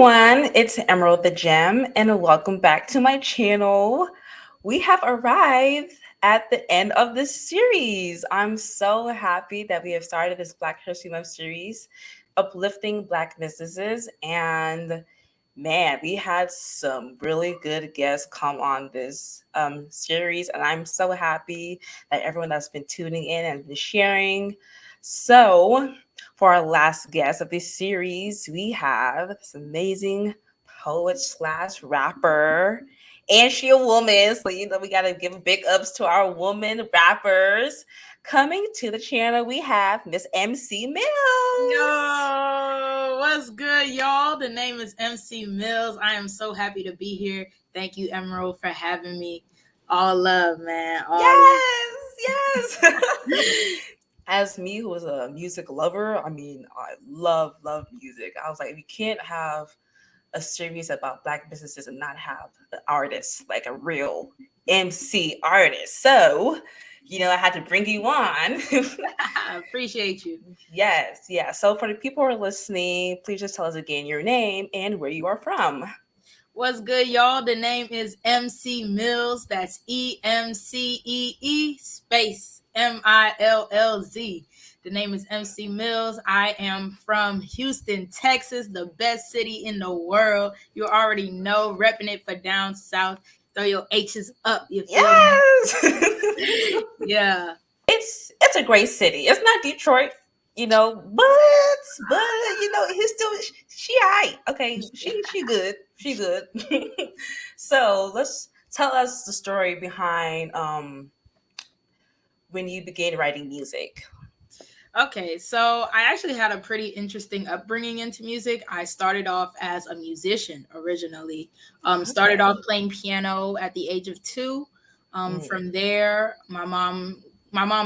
everyone, it's Emerald the Gem, and welcome back to my channel. We have arrived at the end of this series. I'm so happy that we have started this Black History Month series, uplifting Black businesses. And man, we had some really good guests come on this series, and I'm so happy that everyone that's been tuning in and been sharing. So, for our last guest of this series, we have this amazing poet slash rapper, and she a woman, so we gotta give big ups to our woman rappers. Coming to the channel, we have Miss Emcee Millz. Yo, what's good, y'all? The name is Emcee Millz. I am so happy to be here. Thank you, Emerald, for having me. All love, man. Yes. As me, who is a music lover, I love music. I was like, we can't have a series about Black businesses and not have an artist, like a real MC artist. So, I had to bring you on. I appreciate you. Yes. So for the people who are listening, please just tell us again your name and where you are from. What's good, y'all? The name is Emcee Millz. That's EMCEE space MILLZ. The name is Emcee Millz. I am from Houston, Texas, the best city in the world. You already know, repping it for down south. Throw your H's up. You feel Yes. Yeah. It's a great city. It's not Detroit, but he's still she alright. Okay, she good. She good. So let's tell us the story behind when you began writing music. Okay, so I actually had a pretty interesting upbringing into music. I started off as a musician originally. Started off playing piano at the age of 2. From there, my mom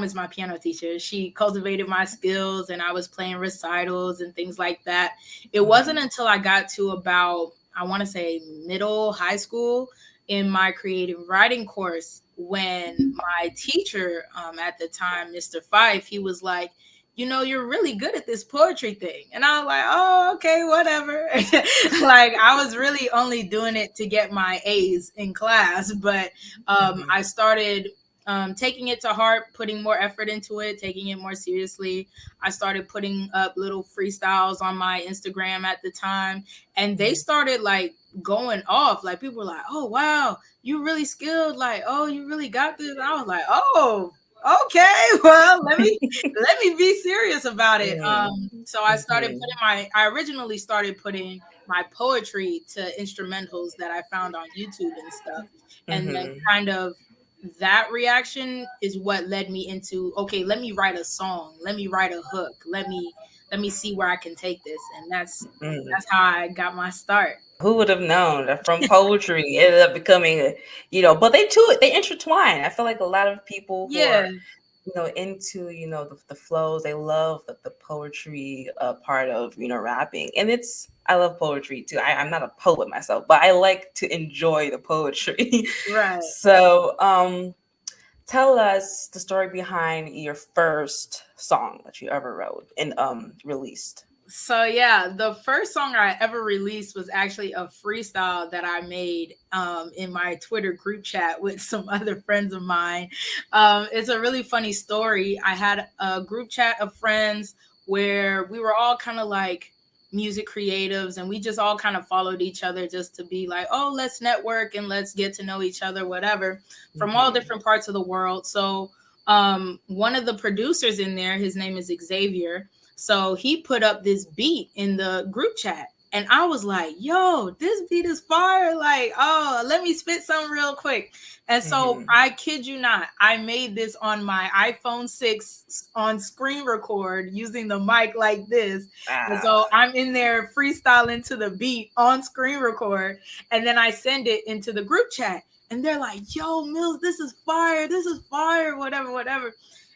is my piano teacher. She cultivated my skills, and I was playing recitals and things like that. It wasn't until I got to about, I want to say, middle high school in my creative writing course when my teacher at the time, Mr. Fife, he was like, you're really good at this poetry thing. And I was like, oh, okay, whatever. Like, I was really only doing it to get my A's in class. But I started taking it to heart, putting more effort into it, taking it more seriously. I started putting up little freestyles on my Instagram at the time, and they started like going off. Like, people were like, oh, wow, you really skilled. Like, oh, you really got this. And I was like, oh, okay, well, let me be serious about it. So I originally started putting my poetry to instrumentals that I found on YouTube and stuff. And then kind of that reaction is what led me into, okay, let me write a song, let me write a hook, let me see where I can take this. And that's how I got my start. Who would have known that from poetry it ended up becoming but they intertwine. I feel like a lot of people who are into the flows, they love the poetry part of rapping. And I love poetry too. I'm not a poet myself, but I like to enjoy the poetry. Right. So tell us the story behind your first song that you ever wrote and released. So yeah, the first song I ever released was actually a freestyle that I made in my Twitter group chat with some other friends of mine. It's a really funny story. I had a group chat of friends where we were all kind of like music creatives, and we just all kind of followed each other just to be like, oh, let's network and let's get to know each other, whatever, from all different parts of the world. So one of the producers in there, his name is Xavier. So he put up this beat in the group chat, and I was like, yo, this beat is fire. Like, oh, let me spit some real quick. And so I kid you not, I made this on my iPhone 6 on screen record using the mic like this. And so I'm in there freestyling to the beat on screen record. And then I send it into the group chat, and they're like, yo, Millz, this is fire, whatever.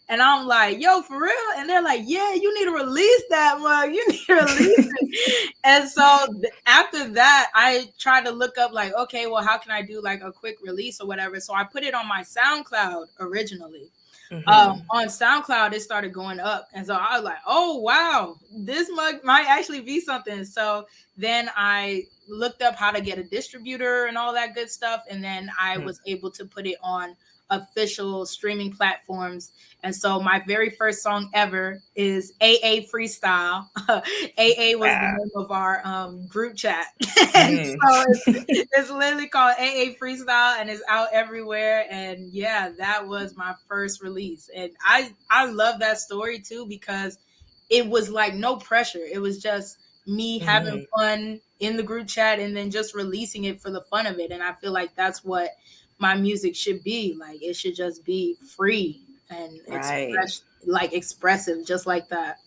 And I'm like, yo, for real? And they're like, yeah, you need to release that mug. You need to release it. And so after that, I tried to look up like, okay, well, how can I do like a quick release or whatever? So I put it on my SoundCloud originally. On SoundCloud, it started going up. And so I was like, oh, wow, this mug might actually be something. So Then I looked up how to get a distributor and all that good stuff. And then I Mhm. was able to put it on official streaming platforms. And so my very first song ever is AA Freestyle. AA was the Wow. name of our group chat. And Mhm. so it's literally called AA Freestyle and it's out everywhere. And yeah, that was my first release. And I love that story too because it was like no pressure. It was just me having Mhm. fun in the group chat and then just releasing it for the fun of it. And I feel like that's what my music should be. Like it should just be free and Right. expressive, just like that.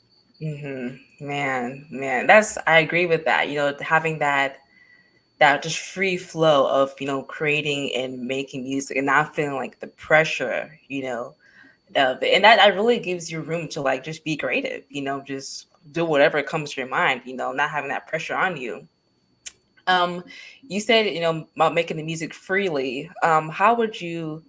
Man, that's I agree with that. Having that just free flow of creating and making music and not feeling like the pressure of it. And that really gives you room to like just be creative, just do whatever comes to your mind, not having that pressure on you. um you said about making the music freely. How would you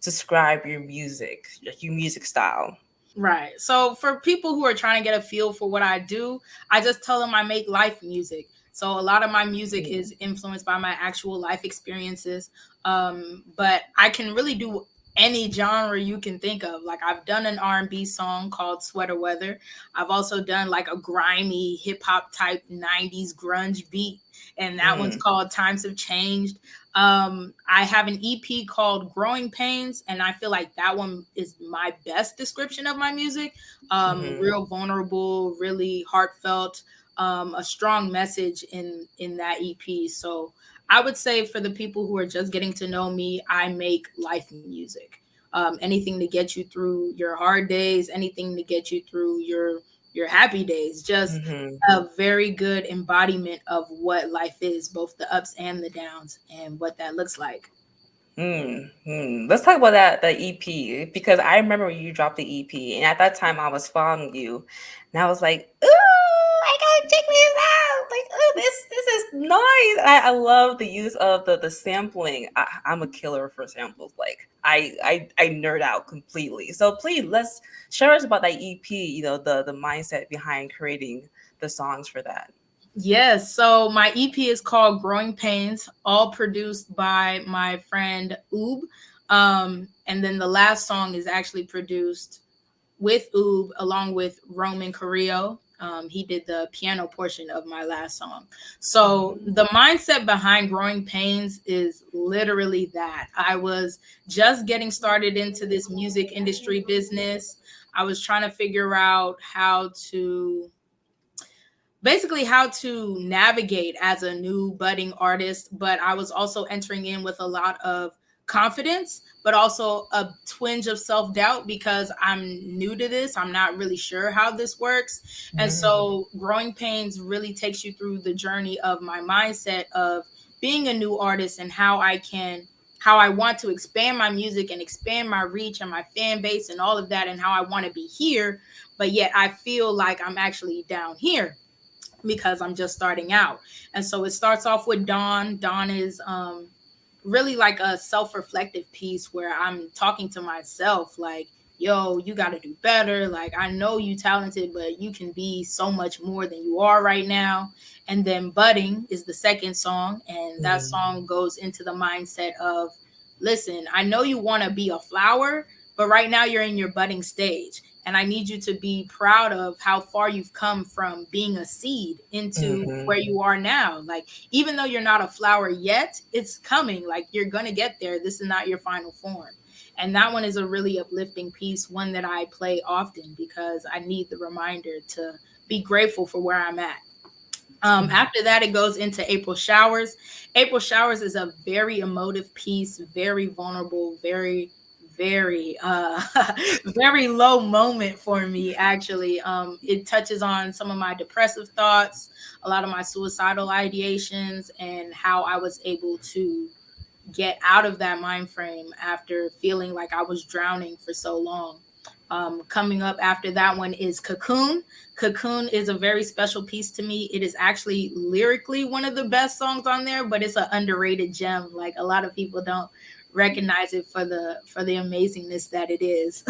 describe your music, like your music style? Right. So for people who are trying to get a feel for what I do, I just tell them I make life music. So a lot of my music Mm, is influenced by my actual life experiences. But I can really do any genre you can think of. Like I've done an R&B song called Sweater Weather. I've also done like a grimy hip hop type 90s grunge beat, and that one's mm, called Times Have Changed. I have an EP called Growing Pains, and I feel like that one is my best description of my music. mhm, Real vulnerable, really heartfelt, a strong message in that EP. So I would say for the people who are just getting to know me, I make life music. Anything to get you through your hard days, anything to get you through your happy days. Just mhm. a very good embodiment of what life is, both the ups and the downs, and what that looks like. Let's talk about that EP, because I remember when you dropped the EP, and at that time I was following you, and I was like, "Ooh, I gotta check this out!" Like, "Ooh, this is nice." I love the use of the sampling. I'm a killer for samples. Like, I nerd out completely. So please, let's share us about that EP. The mindset behind creating the songs for that. Yes, so my EP is called Growing Pains, all produced by my friend Oob. And then the last song is actually produced with Oob along with Roman Carrillo. He did the piano portion of my last song. So Mhm. the mindset behind Growing Pains is literally that. I was just getting started into this music industry business. I was trying to figure out how to navigate as a new budding artist, but I was also entering in with a lot of confidence, but also a twinge of self-doubt because I'm new to this. I'm not really sure how this works. And Mhm. so Growing Pains really takes you through the journey of my mindset of being a new artist and how I want to expand my music and expand my reach and my fan base and all of that, and how I want to be here, but yet I feel like I'm actually down here because I'm just starting out. And so it starts off with Dawn. Dawn is really like a self-reflective piece where I'm talking to myself like, yo, you got to do better. Like, I know you talented, but you can be so much more than you are right now. And then Budding is the second song, and that Mhm. song goes into the mindset of, listen, I know you want to be a flower, but right now you're in your budding stage, and I need you to be proud of how far you've come from being a seed into Mhm. where you are now. Like, even though you're not a flower yet, it's coming. Like, you're going to get there. This is not your final form. And that one is a really uplifting piece, one that I play often because I need the reminder to be grateful for where I'm at. After that, it goes into April Showers. April Showers is a very emotive piece, very vulnerable, very very low moment for me, actually. It touches on some of my depressive thoughts, a lot of my suicidal ideations, and how I was able to get out of that mind frame after feeling like I was drowning for so long. Coming up after that one is Cocoon. Cocoon is a very special piece to me. It is actually lyrically one of the best songs on there, but it's an underrated gem. Like, a lot of people don't recognize it for the amazingness that it is.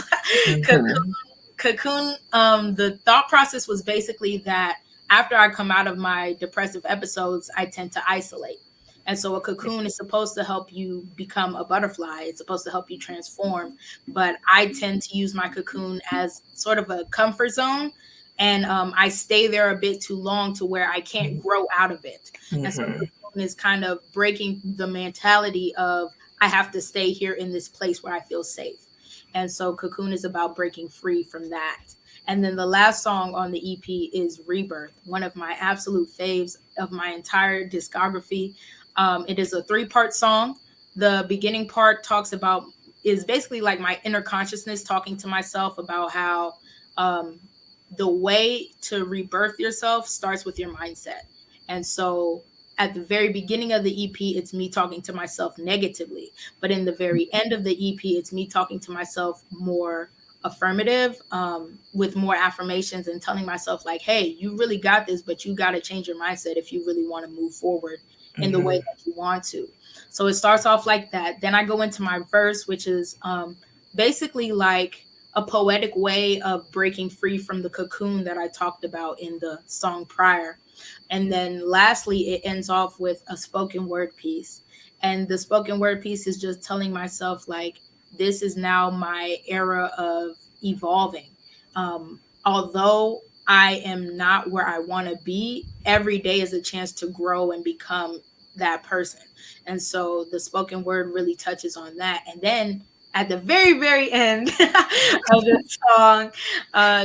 Cocoon, Mhm. the thought process was basically that after I come out of my depressive episodes, I tend to isolate. And so a cocoon is supposed to help you become a butterfly. It's supposed to help you transform. But I tend to use my cocoon as sort of a comfort zone. And I stay there a bit too long to where I can't grow out of it. And so cocoon is kind of breaking the mentality of I have to stay here in this place where I feel safe. And so cocoon is about breaking free from that. And then the last song on the EP is Rebirth, one of my absolute faves of my entire discography. It is a 3-part song. The beginning part is basically like my inner consciousness talking to myself about how the way to rebirth yourself starts with your mindset. And so at the very beginning of the EP, it's me talking to myself negatively. But in the very end of the EP, it's me talking to myself more affirmative, with more affirmations and telling myself like, hey, you really got this, but you got to change your mindset if you really want to move forward in the way that you want to. So it starts off like that. Then I go into my verse, which is basically like a poetic way of breaking free from the cocoon that I talked about in the song prior. And then lastly, it ends off with a spoken word piece. And the spoken word piece is just telling myself like, this is now my era of evolving. Although I am not where I want to be, every day is a chance to grow and become that person. And so the spoken word really touches on that. And then at the very, very end of the song,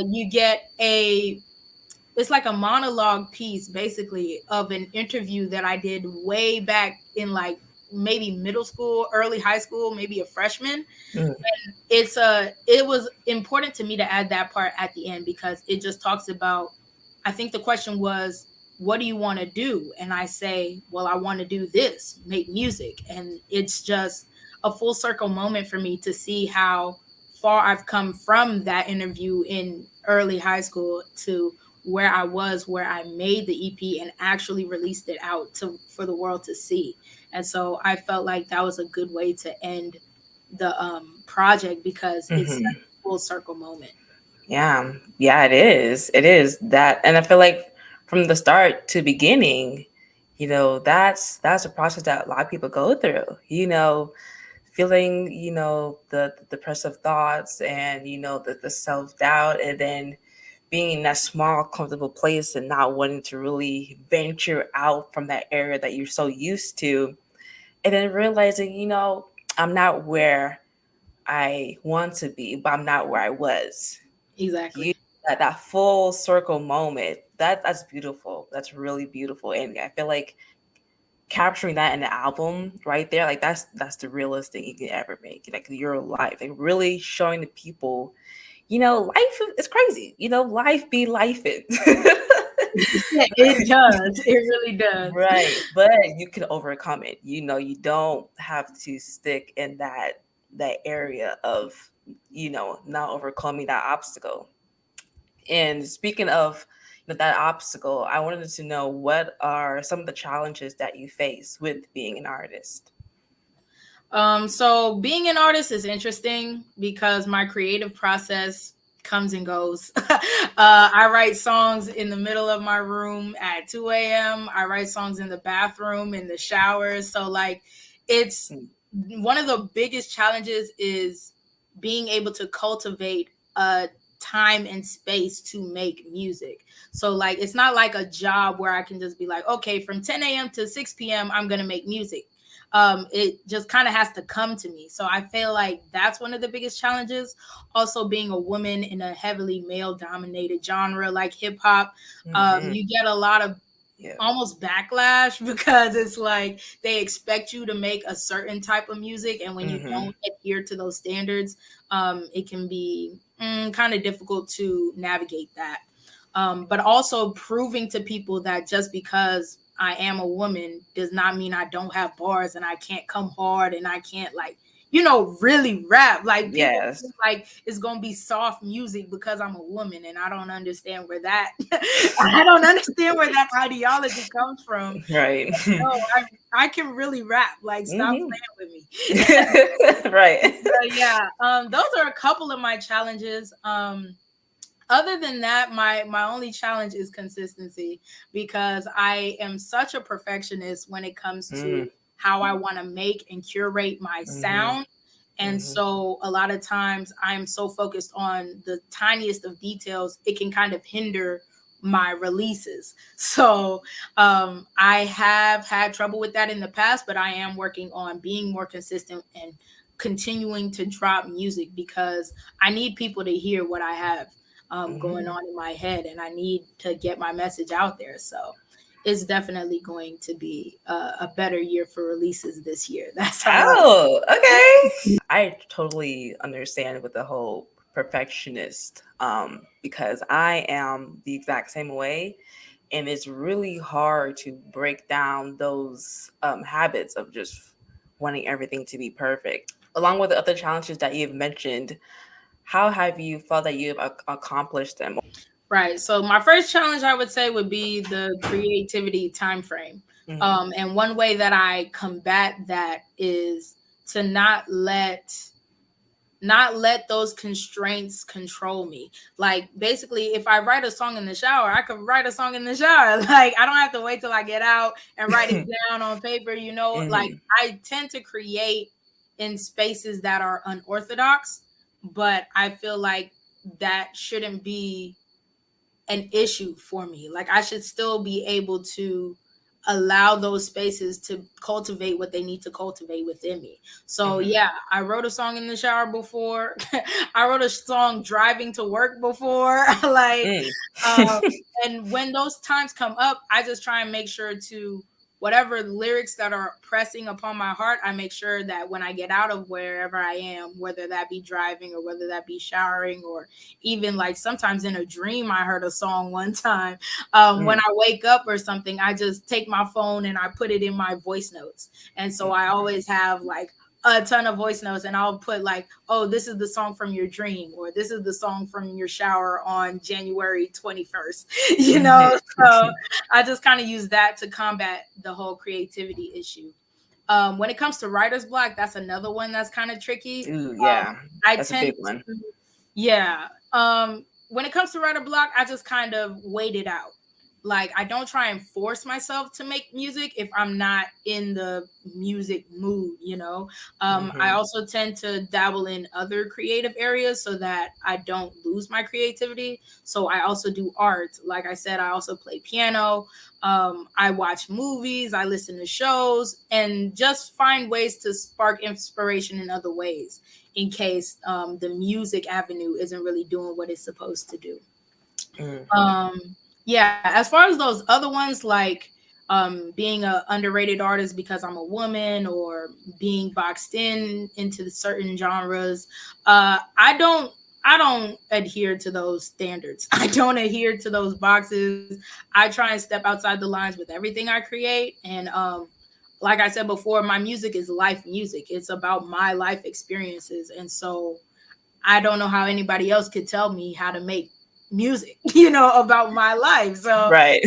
you get it's like a monologue piece basically of an interview that I did way back in like maybe middle school, early high school, maybe a freshman. And it was important to me to add that part at the end because it just talks about, I think the question was, what do you want to do? And I say, well, I want to do this, make music. And it's just a full circle moment for me to see how far I've come from that interview in early high school to where I was, where I made the EP and actually released it out for the world to see. And so I felt like that was a good way to end the project because it's a full circle moment. Yeah, it is. It is that, and I feel like from the start to beginning, that's a process that a lot of people go through. Feeling, the depressive thoughts and the self doubt, and then being in that small, comfortable place and not wanting to really venture out from that area that you're so used to. And then realizing, I'm not where I want to be, but I'm not where I was. Exactly. That full circle moment, that's beautiful. That's really beautiful. And I feel like capturing that in the album right there, like that's the realest thing you can ever make. Like your life, like really showing the people, life is crazy. Life be lifing. Yeah, it does. It really does. Right. But you can overcome it. You don't have to stick in that area of, not overcoming that obstacle. And speaking of that obstacle, I wanted to know, what are some of the challenges that you face with being an artist? So being an artist is interesting because my creative process comes and goes. I write songs in the middle of my room at 2 a.m. I write songs in the bathroom, in the shower. So like, it's one of the biggest challenges is being able to cultivate a time and space to make music. So like, it's not like a job where I can just be like, okay, from 10 a.m. to 6 p.m. I'm going to make music. It just kind of has to come to me. So I feel like that's one of the biggest challenges. Also, being a woman in a heavily male dominated genre like hip hop, you get a lot of almost backlash because it's like they expect you to make a certain type of music. And when you don't adhere to those standards, it can be kind of difficult to navigate that. But also proving to people that just because I am a woman does not mean I don't have bars and I can't come hard and I can't really rap. Like people think like it's gonna be soft music because I'm a woman, and I don't understand where that ideology comes from. Right. No, I can really rap. Like, stop playing with me. Right. Yeah. Those are a couple of my challenges. Other than that, my only challenge is consistency, because I am such a perfectionist when it comes to how I want to make and curate my sound. And so a lot of times I'm so focused on the tiniest of details, it can kind of hinder my releases. So I have had trouble with that in the past, but I am working on being more consistent and continuing to drop music, because I need people to hear what I have going on in my head, and I need to get my message out there. So it's definitely going to be a better year for releases this year. That's how Oh, okay. I totally understand with the whole perfectionist, because I am the exact same way. And it's really hard to break down those habits of just wanting everything to be perfect. Along with the other challenges that you've mentioned, how have you felt that you've accomplished them? Right. So my first challenge, I would say, would be the creativity time frame. And one way that I combat that is to not let those constraints control me. Like, basically, if I write a song in the shower, I could write a song in the shower. Like, I don't have to wait till I get out and write it down on paper. Like, I tend to create in spaces that are unorthodox, but I feel like that shouldn't be an issue for me. Like, I should still be able to allow those spaces to cultivate what they need to cultivate within me. So yeah, I wrote a song in the shower before. I wrote a song driving to work before. And when those times come up, I just try and make sure to, whatever lyrics that are pressing upon my heart, I make sure that when I get out of wherever I am, whether that be driving or whether that be showering, or even like sometimes in a dream, I heard a song one time. When I wake up or something, I just take my phone and I put it in my voice notes. And so I always have like a ton of voice notes, and I'll put like, oh, this is the song from your dream, or this is the song from your shower on January 21st, So I just kind of use that to combat the whole creativity issue. When it comes to writer's block, that's another one that's kind of tricky. Ooh, yeah, that's a big one. Yeah. When it comes to writer block, I just kind of wait it out. Like, I don't try and force myself to make music if I'm not in the music mood. I also tend to dabble in other creative areas so that I don't lose my creativity. So I also do art. Like I said, I also play piano. I watch movies, I listen to shows, and just find ways to spark inspiration in other ways in case the music avenue isn't really doing what it's supposed to do. Yeah, as far as those other ones, like being an underrated artist because I'm a woman, or being boxed into certain genres, I don't adhere to those standards. I don't adhere to those boxes. I try and step outside the lines with everything I create. And like I said before, my music is life music. It's about my life experiences. And so I don't know how anybody else could tell me how to make music, about my life. So right.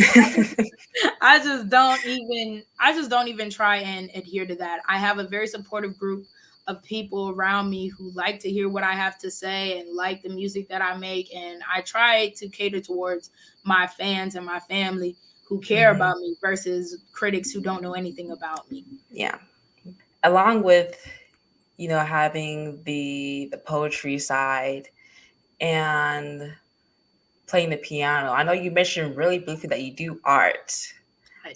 I just don't even try and adhere to that. I have a very supportive group of people around me who like to hear what I have to say and like the music that I make, and I try to cater towards my fans and my family who care about me versus critics who don't know anything about me. Yeah. Along with having the poetry side and playing the piano, I know you mentioned really briefly that you do art.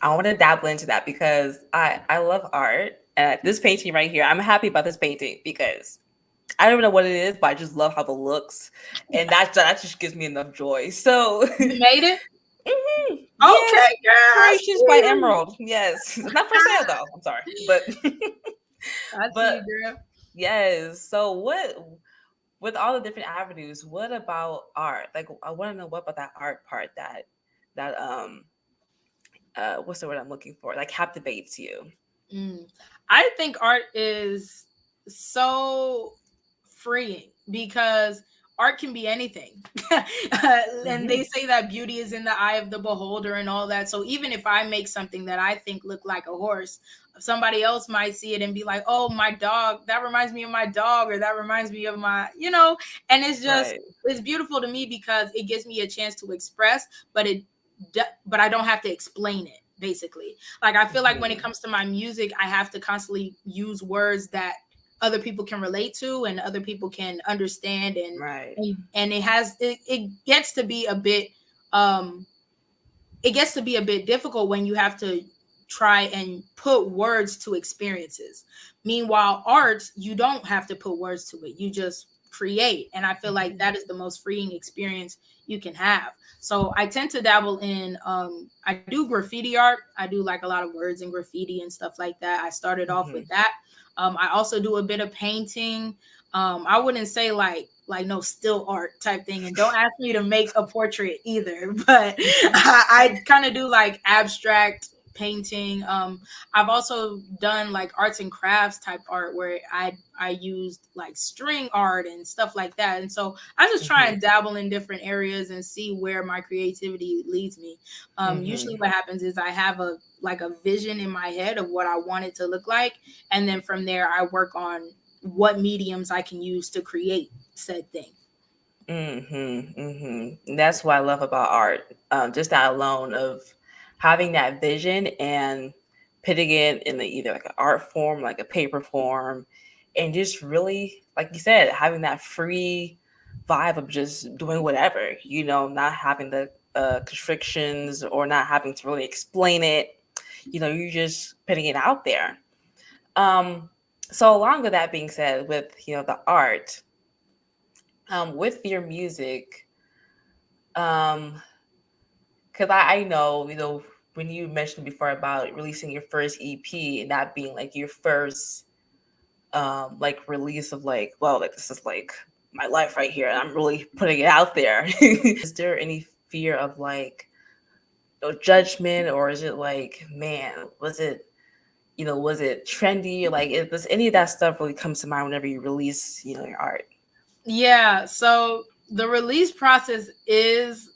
I want to dabble into that because I love art. And this painting right here, I'm happy about this painting because I don't even know what it is, but I just love how it looks, and that just gives me enough joy. So you made it. Okay, yes. Creations by Emerald. Yes, it's not for sale though. I'm sorry, but see you, girl. Yes. So what? With all the different avenues, what about art? Like, I want to know what about that art part that what's the word I'm looking for? Like, captivates you. I think art is so freeing because art can be anything. And they say that beauty is in the eye of the beholder and all that. So even if I make something that I think look like a horse, Somebody else might see it and be like, oh, my dog, that reminds me of my dog, or that reminds me of my, and it's just, Right. it's beautiful to me because it gives me a chance to express, but I don't have to explain it, basically. Like, I feel like when it Mhm. comes to my music, I have to constantly use words that other people can relate to and other people can understand, Right. and it gets to be a bit um it gets to be a bit difficult when you have to try and put words to experiences. Meanwhile, art, you don't have to put words to it. You just create. And I feel like Mhm. that is the most freeing experience you can have. So I tend to dabble in I do graffiti art. I do like a lot of words in graffiti and stuff like that. I started off with Mhm. that. I also do a bit of painting. I wouldn't say like no still art type thing, and don't ask me to make a portrait either, but I kind of do like abstract painting. I've also done like arts and crafts type art where I used like string art and stuff like that. And so I just try Mhm. and dabble in different areas and see where my creativity leads me. Usually Mhm. what happens is I have a vision in my head of what I want it to look like, and then from there I work on what mediums I can use to create said thing. Mhm. Mhm. That's what I love about art. Just that alone of having that vision and putting it in either like an art form, like a paper form, and just really, like you said, having that free vibe of just doing whatever. Not having the constrictions or not having to really explain it. You're just putting it out there. Um, so along with that being said, with the art, with your music, because I know when you mentioned before about releasing your first EP and that being like your first like release of like, well, like this is like my life right here and I'm really putting it out there. Is there any fear of like judgment, or is it like, man, was it trendy? Like, does any of that stuff really comes to mind whenever you release your art? Yeah, so the release process is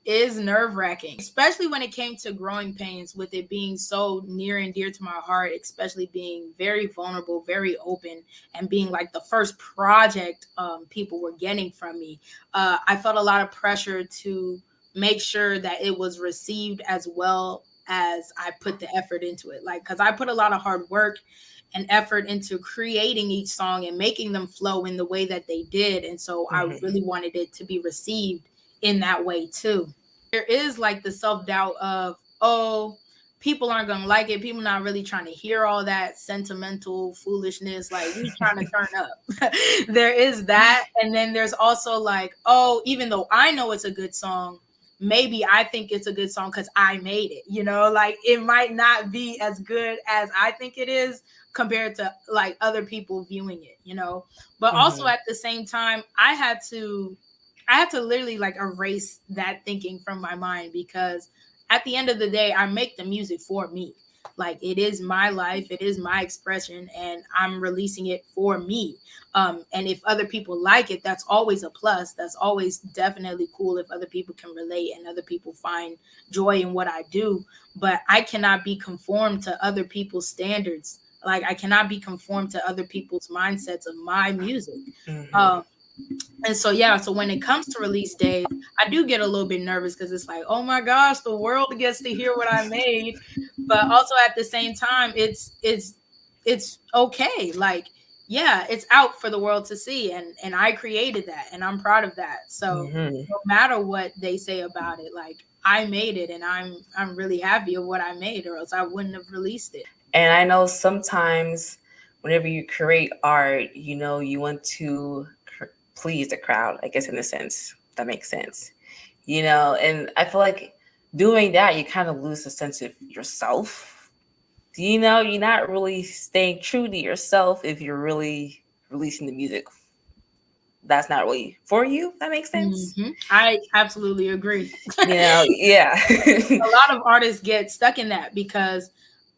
nerve-wracking, especially when it came to growing pains, with it being so near and dear to my heart, especially being very vulnerable, very open, and being like the first project people were getting from me. I felt a lot of pressure to make sure that it was received as well as I put the effort into it. Like, because I put a lot of hard work and effort into creating each song and making them flow in the way that they did. And so I Hmm. really wanted it to be received in that way too. There is like the self-doubt of, oh, people aren't gonna like it. People not really trying to hear all that sentimental foolishness. Like, we trying to turn up. There is that. And then there's also like, oh, even though I know it's a good song, maybe I think it's a good song because I made it, like it might not be as good as I think it is compared to like other people viewing it. But also Hmm. at the same time, I had to literally like erase that thinking from my mind, because at the end of the day, I make the music for me. Like, it is my life, it is my expression, and I'm releasing it for me. And if other people like it, that's always a plus. That's always definitely cool if other people can relate and other people find joy in what I do. But I cannot be conformed to other people's standards. Like, I cannot be conformed to other people's mindsets of my music. Hmm. Um, and so, yeah, so when it comes to release days, I do get a little bit nervous because it's like, oh my gosh, the world gets to hear what I made. But also at the same time, it's okay. Like, yeah, it's out for the world to see, and I created that, and I'm proud of that. So Hmm. no matter what they say about it, like, I made it, and I'm really happy of what I made, or else I wouldn't have released it. And I know sometimes whenever you create art, you want to please the crowd, I guess, in a sense. That makes sense. And I feel like doing that, you kind of lose a sense of yourself. You're not really staying true to yourself if you're really releasing the music that's not really for you. If that makes sense. I absolutely agree. Yeah. A lot of artists get stuck in that because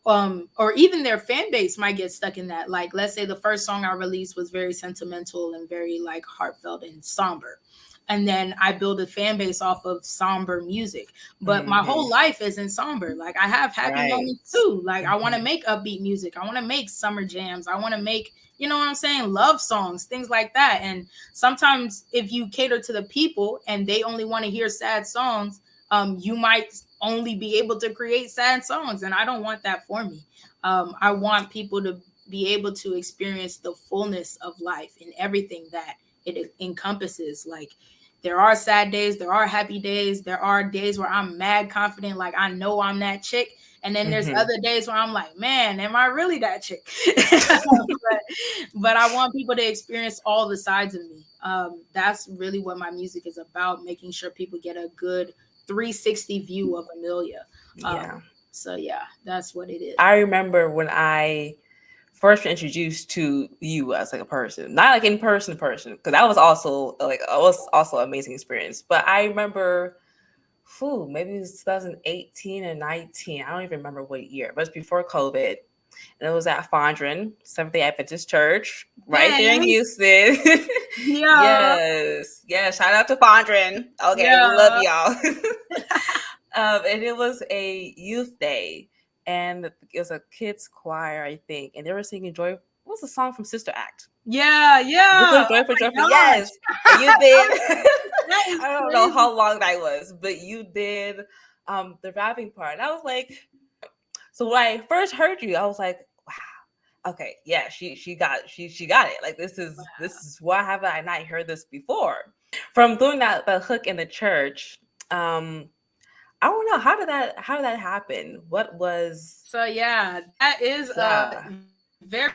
or even their fan base might get stuck in that. Like, let's say the first song I released was very sentimental and very like heartfelt and somber. and then I build a fan base off of somber music. But my whole life isn't somber. Like I have happy Right. moments too. Like I want to make upbeat music. I want to make summer jams. I want to make, you know what I'm saying, love songs, things like that. And sometimes if you cater to the people and they only want to hear sad songs, you might only be able to create sad songs, and I don't want that for me. I want people to be able to experience the fullness of life and everything that it encompasses. Like there are sad days, there are happy days, there are days where I'm mad confident, like I know I'm that chick. And then there's other days where I'm like, man, am I really that chick? but I want people to experience all the sides of me. That's really what my music is about, making sure people get a good 360 view of Amelia. Yeah. So yeah, that's what it is. I remember when I first introduced to you as like a person, not like in person, because that was also an amazing experience. But I remember, maybe it was 2018 or 19. I don't even remember what year, but it's before COVID. And it was at Fondren, Seventh-day Adventist Church, right there in Houston. Yeah. Yes. Shout out to Fondren. Okay, we love y'all. And it was a youth day, and it was a kids choir, I think, and they were singing "Joy." What was the song from Sister Act? Yeah. Joyful. Yes, you did. I don't know how long that was, but you did the rapping part. And I was like, so when I first heard you, I was like, wow, okay, yeah, she got it. Like this is why have I not heard this before? From doing the hook in the church, I don't know, how did that happen? What was that is a very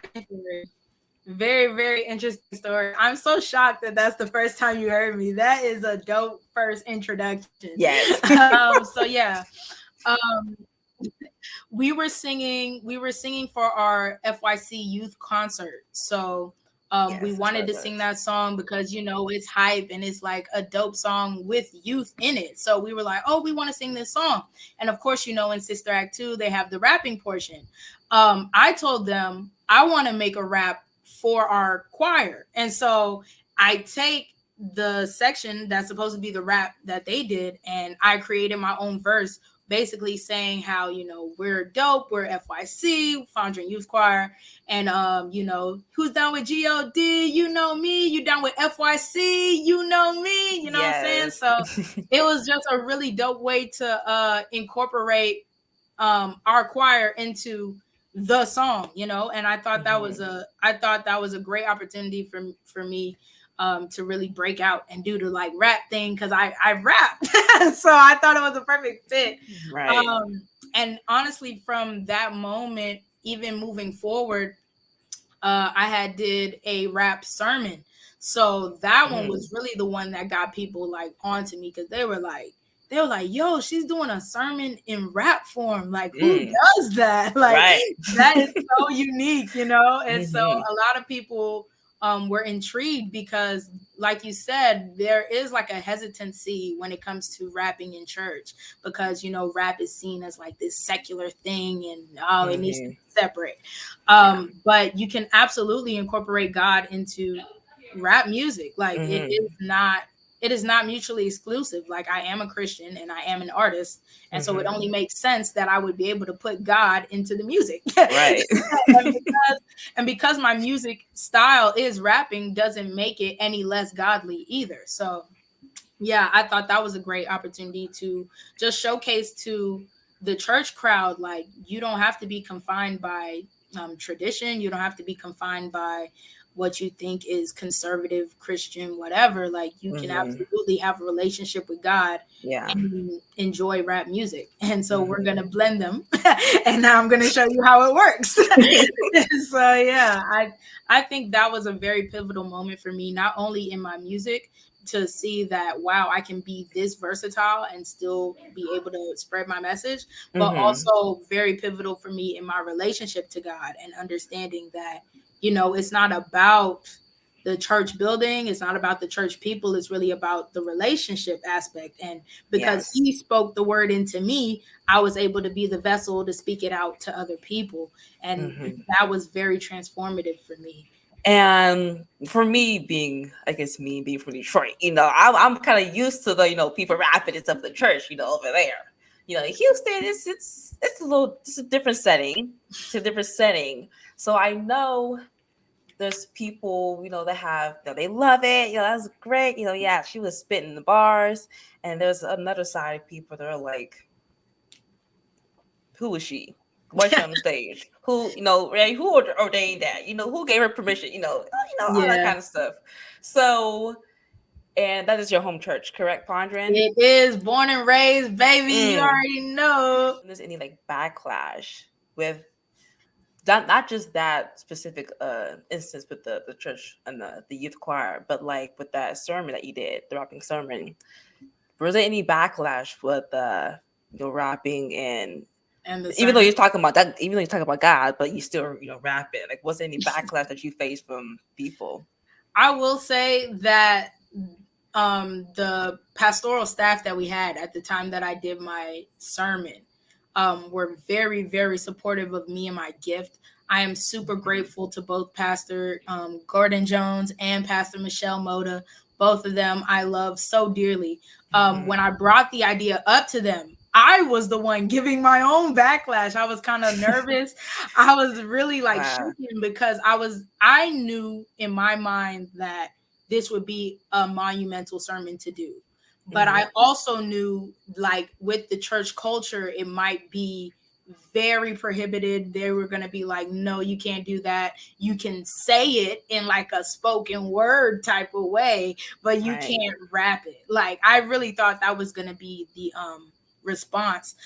very interesting story. I'm so shocked that that's the first time you heard me. That is a dope first introduction. Yes. We were singing for our FYC youth concert. So we wanted to sing that song because, you know, it's hype and it's like a dope song with youth in it. So we were like, oh, we want to sing this song. And of course, you know, in Sister Act 2, they have the rapping portion. I told them I want to make a rap for our choir. And so I take the section that's supposed to be the rap that they did, and I created my own verse, basically saying how, you know, we're dope, we're FYC, Fondren Youth Choir, and you know, who's down with GOD, you know me, you down with FYC, you know me, you know what I'm saying? So it was just a really dope way to incorporate our choir into the song, you know, and I thought that was a great opportunity for me to really break out and do the like rap thing, because I rap. So I thought it was a perfect fit. Right. And honestly, from that moment, even moving forward, I had did a rap sermon. So that one was really the one that got people like onto me, because they were like, yo, she's doing a sermon in rap form. Like, who does that? Like, that is so unique, you know? And so a lot of people were intrigued because, like you said, there is like a hesitancy when it comes to rapping in church, because, you know, rap is seen as like this secular thing and it needs to be separate. But you can absolutely incorporate God into rap music. Like it is not mutually exclusive. Like, I am a Christian and I am an artist. And so it only makes sense that I would be able to put God into the music. Right. and because my music style is rapping doesn't make it any less godly either. So yeah, I thought that was a great opportunity to just showcase to the church crowd, like, you don't have to be confined by tradition. You don't have to be confined by what you think is conservative, Christian, whatever. Like, you can absolutely have a relationship with God and enjoy rap music. And so we're going to blend them. And now I'm going to show you how it works. So yeah, I think that was a very pivotal moment for me, not only in my music, to see that, wow, I can be this versatile and still be able to spread my message, but also very pivotal for me in my relationship to God, and understanding that, you know, it's not about the church building. It's not about the church people. It's really about the relationship aspect. And because he spoke the word into me, I was able to be the vessel to speak it out to other people. And that was very transformative for me. And for me being, I guess me being from Detroit, I'm kind of used to the, people rapping and stuff at the church, over there. In Houston, it's a different setting. It's a different setting. So I know there's people, that have, they love it. That's great. Yeah, she was spitting the bars. And there's another side of people that are like, who was she? Was she on the stage? Who, right? Who ordained that? Who gave her permission? All that Yeah. kind of stuff. So, and that is your home church, correct, Pondrin? It is. Born and raised, baby. You already know. There's any like backlash with not just that specific instance with the church and the youth choir, but like with that sermon that you did, the rapping sermon. Was there any backlash with rapping and even though you're talking about that, even though you're talking about God, but you still rap it? Like, was there any backlash that you faced from people? I will say that the pastoral staff that we had at the time that I did my sermon were very, very supportive of me and my gift. I am super grateful to both Pastor Gordon Jones and Pastor Michelle Moda. Both of them I love so dearly. When I brought the idea up to them, I was the one giving my own backlash. I was kind of nervous. I was really like shaking because I knew in my mind that this would be a monumental sermon to do. But I also knew, like, with the church culture, it might be very prohibited. They were going to be like, no, you can't do that. You can say it in like a spoken word type of way, but you can't rap it. Like, I really thought that was going to be the response.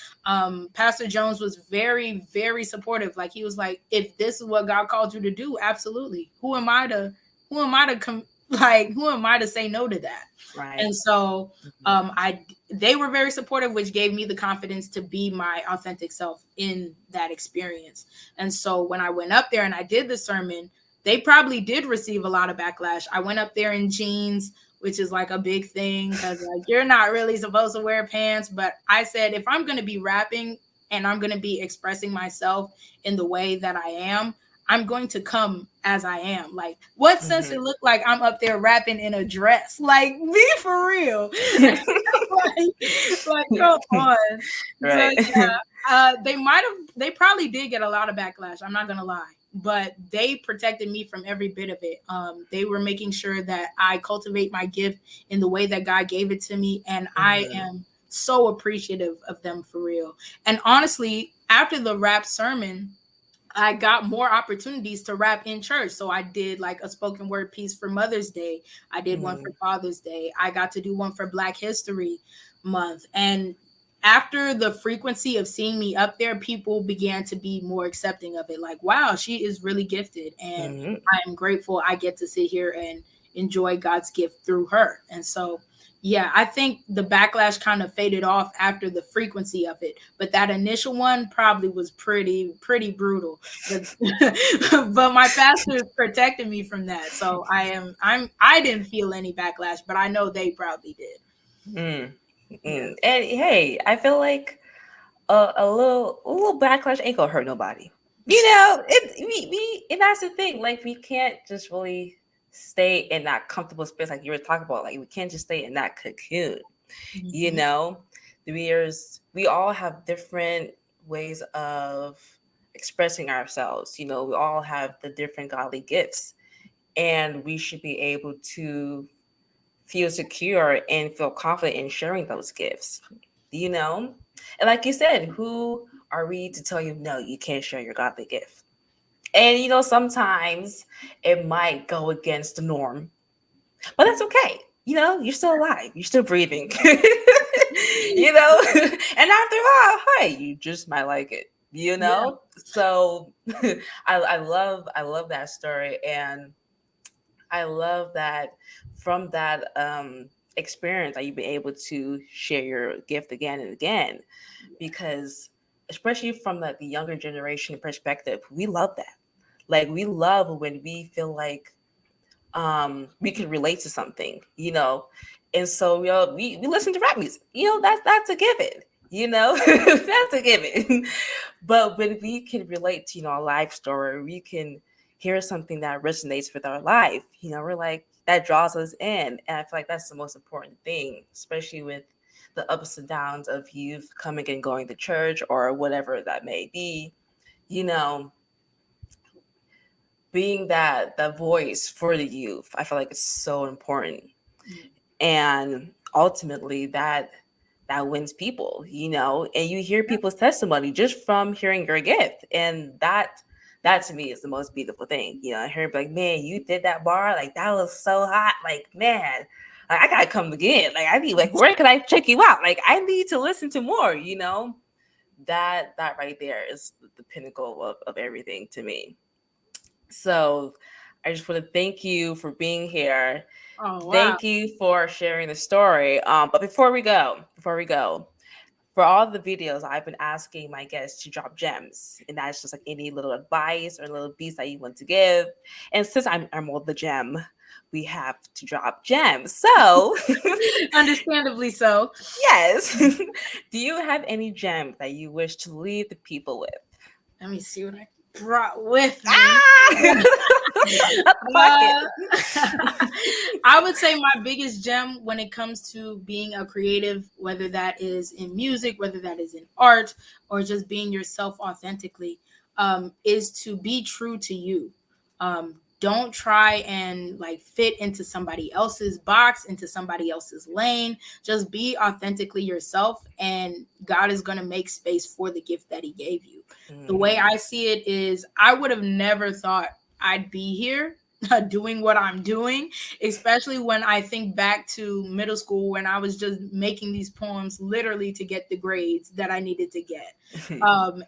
Pastor Jones was very, very supportive. Like, he was like, if this is what God called you to do, absolutely. Who am I to say no to that? Right. And so they were very supportive, which gave me the confidence to be my authentic self in that experience. And so when I went up there and I did the sermon, they probably did receive a lot of backlash. I went up there in jeans, which is like a big thing because like you're not really supposed to wear pants. But I said, if I'm going to be rapping and I'm going to be expressing myself in the way that I am, I'm going to come as I am. Like, what sense it look like I'm up there rapping in a dress? Like, be for real. like, come on. Right. So, yeah, they probably did get a lot of backlash. I'm not gonna lie, but they protected me from every bit of it. They were making sure that I cultivate my gift in the way that God gave it to me, and I am so appreciative of them for real. And honestly, after the rap sermon, I got more opportunities to rap in church. So I did like a spoken word piece for Mother's Day. I did one for Father's Day. I got to do one for Black History Month. And after the frequency of seeing me up there, people began to be more accepting of it. Like, wow, she is really gifted. And I'm grateful I get to sit here and enjoy God's gift through her. And so, yeah, I think the backlash kind of faded off after the frequency of it, but that initial one probably was pretty brutal. But, but my pastors protected me from that, so I didn't feel any backlash, but I know they probably did. Yeah. And hey, I feel like a little backlash ain't gonna hurt nobody. And that's the thing. Like, we can't just really stay in that comfortable space like you were talking about. Like, we can't just stay in that cocoon. We all have different ways of expressing ourselves. We all have the different godly gifts, and we should be able to feel secure and feel confident in sharing those gifts. And like you said, who are we to tell you no, you can't share your godly gift? And sometimes it might go against the norm, but that's okay. You're still alive. You're still breathing. And after a while, hey, you just might like it. Yeah. So I love that story, and I love that from that experience that you've been able to share your gift again and again, because especially from the younger generation perspective, we love that. Like, we love when we feel like we can relate to something, and so we listen to rap music. That's a given. That's a given. But when we can relate to a life story, we can here's something that resonates with our life. We're like, that draws us in. And I feel like that's the most important thing, especially with the ups and downs of youth coming and going to church or whatever that may be. You know, being that voice for the youth, I feel like it's so important. And ultimately that wins people, and you hear people's testimony just from hearing your gift. And that to me is the most beautiful thing. I hear like, man, you did that bar, like that was so hot, like, man, like, I gotta come again, like I need, like, where can I check you out, like I need to listen to more. That right there is the pinnacle of everything to me. So I just want to thank you for being here. Oh wow. Thank you for sharing the story. But before we go, for all the videos, I've been asking my guests to drop gems, and that's just like any little advice or little piece that you want to give. And since I'm Emerald the Gem, we have to drop gems. So, Understandably so. yes, do you have any gems that you wish to leave the people with? Let me see what I brought with me. Ah, a bucket. Uh, I would say my biggest gem when it comes to being a creative, whether that is in music, whether that is in art, or just being yourself authentically, is to be true to you. Don't try and like fit into somebody else's box, into somebody else's lane. Just be authentically yourself, and God is going to make space for the gift that He gave you. The way I see it is, I would have never thought I'd be here doing what I'm doing, especially when I think back to middle school when I was just making these poems literally to get the grades that I needed to get.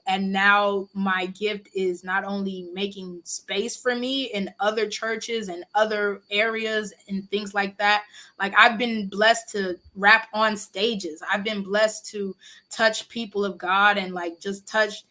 And now my gift is not only making space for me in other churches and other areas and things like that. Like, I've been blessed to rap on stages. I've been blessed to touch people of God and like just touch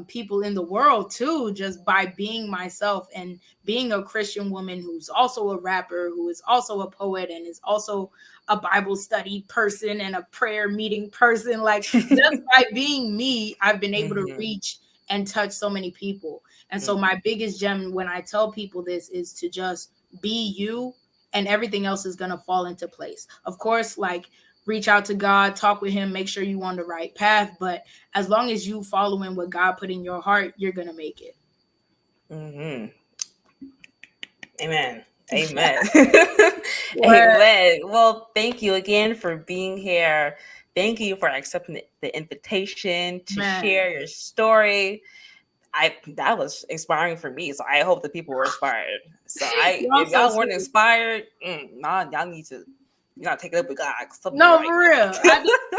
people in the world too, just by being myself and being a Christian woman who's also a rapper, who is also a poet, and is also a Bible study person and a prayer meeting person. Like, just by being me, I've been able to reach and touch so many people. And so my biggest gem when I tell people this is to just be you, and everything else is going to fall into place. Of course, like, reach out to God, talk with Him, make sure you're on the right path. But as long as you following what God put in your heart, you're going to make it. Mm-hmm. Amen. Amen. Where, Amen. Well, thank you again for being here. Thank you for accepting the invitation to man, share your story. That was inspiring for me. So I hope the people were inspired. So y'all if so y'all weren't sweet. inspired, nah, y'all need to, take it up with God. Something No, right. for real.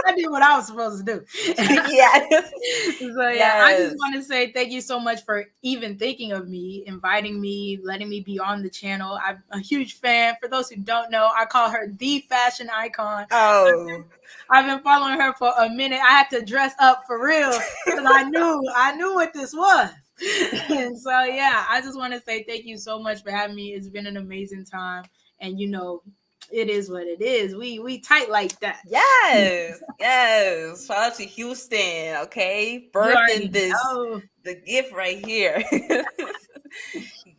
I did what I was supposed to do. Yes. So yeah, I just Yes. want to say thank you so much for even thinking of me, inviting me, letting me be on the channel. I'm a huge fan. For those who don't know, I call her the fashion icon. Oh. I've been following her for a minute. I had to dress up for real because I knew what this was. And so yeah, I just want to say thank you so much for having me. It's been an amazing time, and it is what it is. We tight like that. Yes, yes. Shout out to Houston, okay? You Birthing already this, know. the gift right here.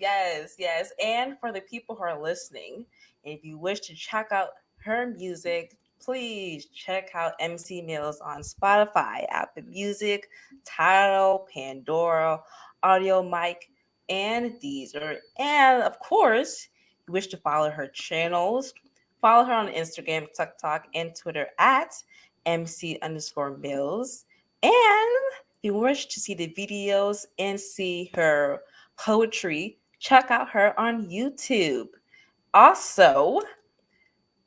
Yes, yes. And for the people who are listening, if you wish to check out her music, please check out Emcee Millz on Spotify, Apple Music, Tidal, Pandora, Audio Mic, and Deezer. And of course, you wish to follow her channels. Follow her on Instagram, TikTok, and Twitter at Emcee_Millz. And if you wish to see the videos and see her poetry, check out her on YouTube. Also,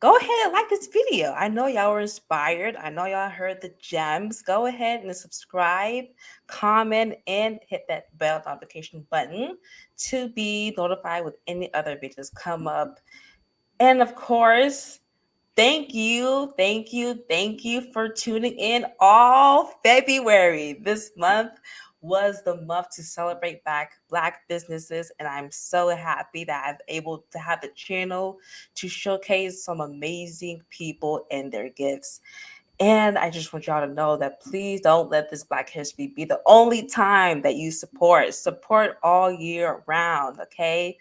go ahead and like this video. I know y'all were inspired. I know y'all heard the gems. Go ahead and subscribe, comment, and hit that bell notification button to be notified with any other videos come up. And of course, thank you, thank you, thank you for tuning in all February. This month was the month to celebrate Black businesses, and I'm so happy that I'm able to have the channel to showcase some amazing people and their gifts. And I just want y'all to know that please don't let this Black History be the only time that you support. Support all year round, okay?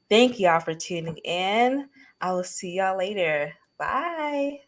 Thank y'all for tuning in. I will see y'all later. Bye.